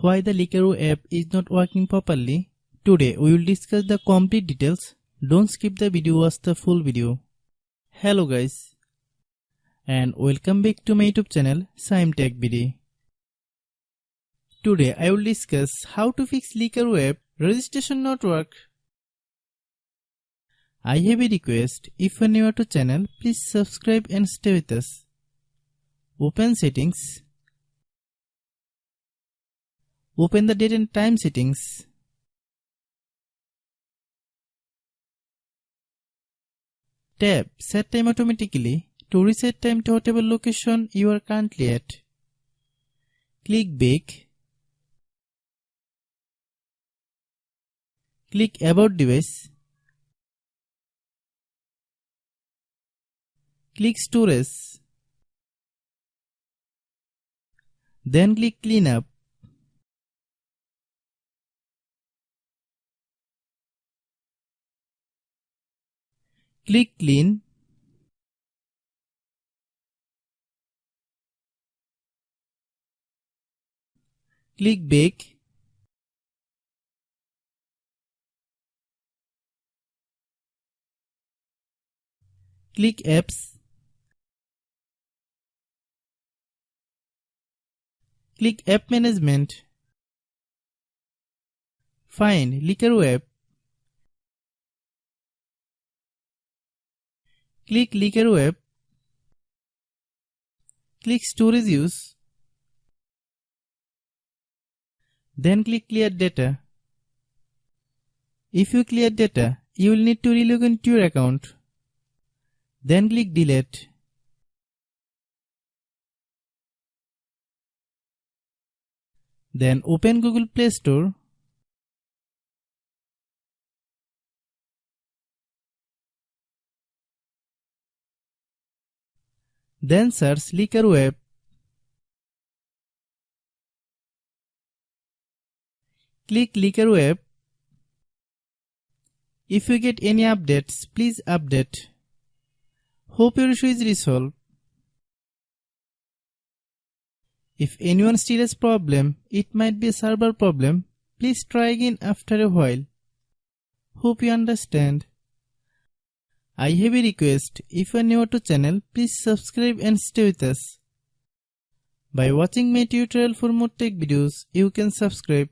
Why the Likerro app is not working properly? Today we will discuss the complete details. Don't skip the video, watch the full video. Hello guys, and welcome back to my YouTube channel Shaem Tech BD. Today I will discuss how to fix Likerro app registration not work. I have a request. If you are new to channel, please subscribe and stay with us. Open settings. Open the date and time settings. Tap Set Time automatically to reset time to whatever location you are currently at. Click Back. Click About Device. Click Storage. Then click Cleanup. Click Clean. Click Back. Click Apps. Click App Management. Find Likerro app. Click Likerro app. Click Storage Use. Then click Clear Data. If you clear data, you will need to relog into your account. Then click Delete. Then open Google Play Store. Then search Likerro app. Click Likerro app. If you get any updates, please update. Hope your issue is resolved. If anyone still has problem, it might be a server problem. Please try again after a while. Hope you understand. I have a request. If you are new to channel, please subscribe and stay with us. By watching my tutorial for more tech videos, you can subscribe.